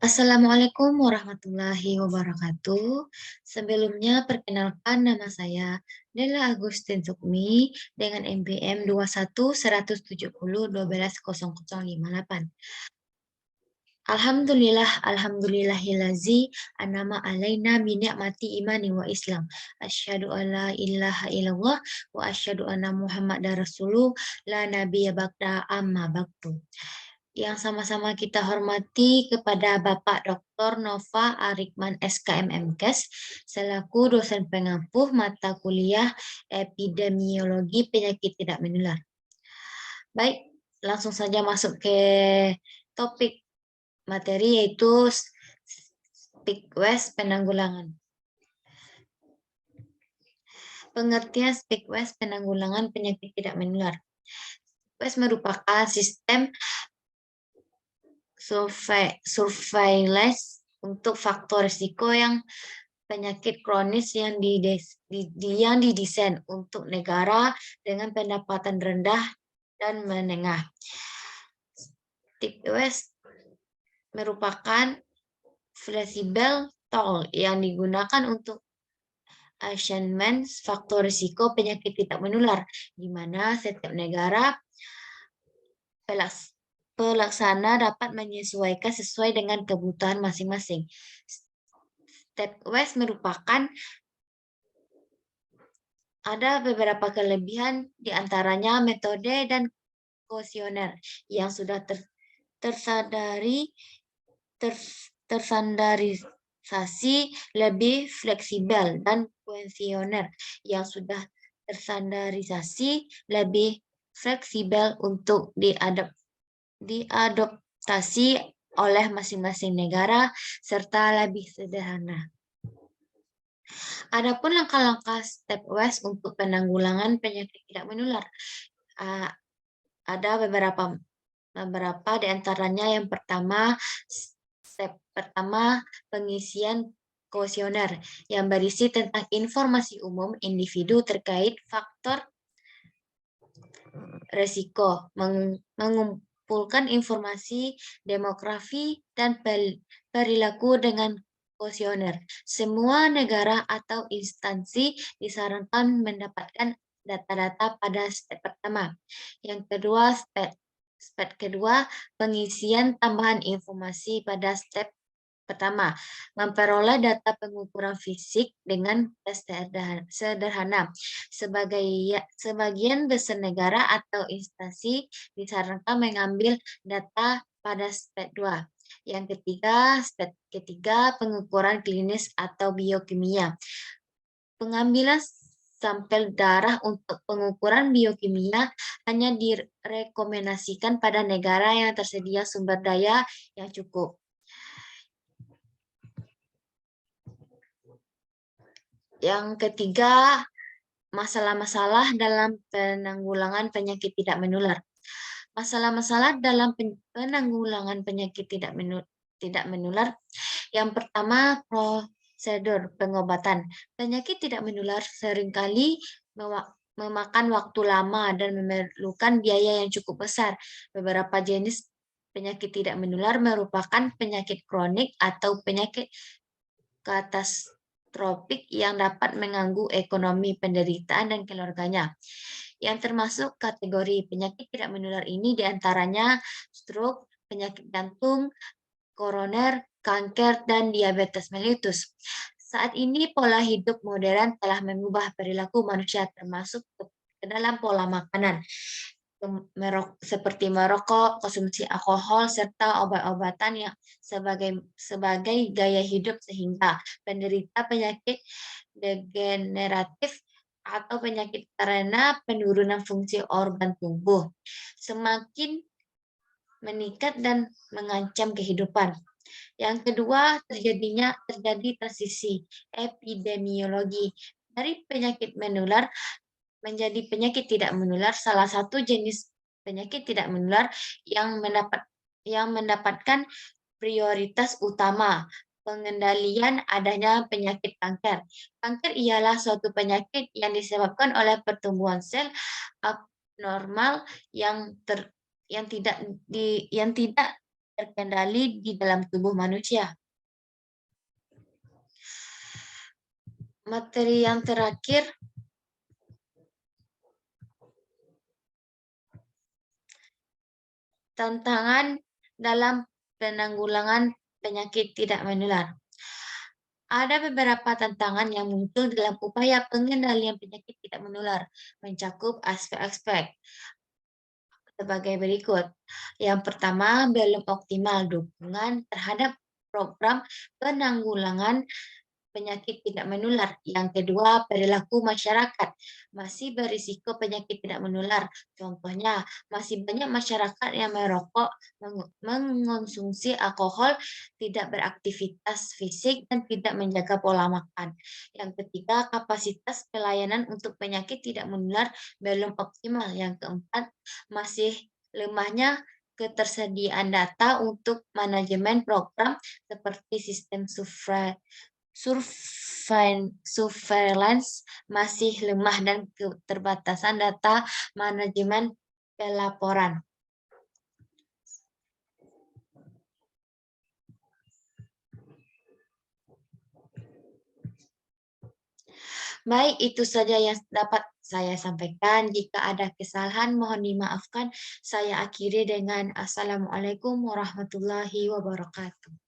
Assalamualaikum warahmatullahi wabarakatuh. Sebelumnya perkenalkan nama saya Nela Agustin Sukmi dengan NPM 21 170 12 0058. Alhamdulillahilazi anama alaina bi ni'mati imani wa Islam. Asyhadu alla ilaha illallah wa asyhadu anna Muhammadar Rasulullah la nabiyya ba'da amma ba'du. Yang sama-sama kita hormati kepada Bapak Dr. Nova Arikman SKM MKes selaku dosen pengampuh mata kuliah Epidemiologi Penyakit Tidak Menular. Baik, langsung saja masuk ke topik materi yaitu Speakwes penanggulangan. Pengertian Speakwes penanggulangan penyakit tidak menular. Speakwes merupakan sistem surveillance untuk faktor risiko yang penyakit kronis yang didesain untuk negara dengan pendapatan rendah dan menengah. Speakwes merupakan fleksibel tool yang digunakan untuk assignment faktor risiko penyakit tidak menular, di mana setiap negara pelaksana dapat menyesuaikan sesuai dengan kebutuhan masing-masing. Speakwes merupakan ada beberapa kelebihan, diantaranya metode dan kuesioner yang sudah terstandarisasi lebih fleksibel dan kuesioner yang sudah terstandarisasi lebih fleksibel untuk diadoptasi oleh masing-masing negara serta lebih sederhana. Adapun langkah-langkah Speakwes untuk penanggulangan penyakit tidak menular, ada beberapa di antaranya. Yang pertama, step pertama pengisian kuesioner yang berisi tentang informasi umum individu terkait faktor risiko, mengumpulkan informasi demografi dan perilaku dengan kuesioner. Semua negara atau instansi disarankan mendapatkan data-data pada step pertama. Yang kedua, step kedua, pengisian tambahan informasi pada step pertama, memperoleh data pengukuran fisik dengan tes sederhana. Sebagian besar negara atau instansi disarankan mengambil data pada step 2. Yang step ketiga, pengukuran klinis atau biokimia. Pengambilan sampel darah untuk pengukuran biokimia hanya direkomendasikan pada negara yang tersedia sumber daya yang cukup. Yang ketiga, masalah-masalah dalam penanggulangan penyakit tidak menular. Masalah-masalah dalam penanggulangan penyakit tidak menular. Yang pertama, prosedur pengobatan. Penyakit tidak menular seringkali memakan waktu lama dan memerlukan biaya yang cukup besar. Beberapa jenis penyakit tidak menular merupakan penyakit kronik atau penyakit katastropik yang dapat mengganggu ekonomi penderitaan dan keluarganya. Yang termasuk kategori penyakit tidak menular ini diantaranya stroke, penyakit jantung, koroner, kanker, dan diabetes mellitus. Saat ini pola hidup modern telah mengubah perilaku manusia termasuk ke dalam pola makanan, seperti merokok, konsumsi alkohol, serta obat-obatan yang sebagai gaya hidup sehingga penderita penyakit degeneratif atau penyakit karena penurunan fungsi organ tubuh semakin meningkat dan mengancam kehidupan. Yang kedua, terjadi transisi epidemiologi dari penyakit menular menjadi penyakit tidak menular. Salah satu jenis penyakit tidak menular yang mendapatkan prioritas utama pengendalian adanya penyakit kanker. Kanker ialah suatu penyakit yang disebabkan oleh pertumbuhan sel abnormal yang yang tidak terkendali di dalam tubuh manusia. Materi yang terakhir, tantangan dalam penanggulangan penyakit tidak menular. Ada beberapa tantangan yang muncul dalam upaya pengendalian penyakit tidak menular, mencakup aspek-aspek sebagai berikut. Yang pertama, belum optimal dukungan terhadap program penanggulangan penyakit tidak menular. Yang kedua, perilaku masyarakat masih berisiko penyakit tidak menular. Contohnya, masih banyak masyarakat yang merokok, mengonsumsi alkohol, tidak beraktivitas fisik, dan tidak menjaga pola makan. Yang ketiga, kapasitas pelayanan untuk penyakit tidak menular belum optimal. Yang keempat, masih lemahnya ketersediaan data untuk manajemen program seperti sistem surveillance masih lemah dan keterbatasan data manajemen pelaporan. Baik, itu saja yang dapat saya sampaikan. Jika ada kesalahan, mohon dimaafkan. Saya akhiri dengan Assalamualaikum warahmatullahi wabarakatuh.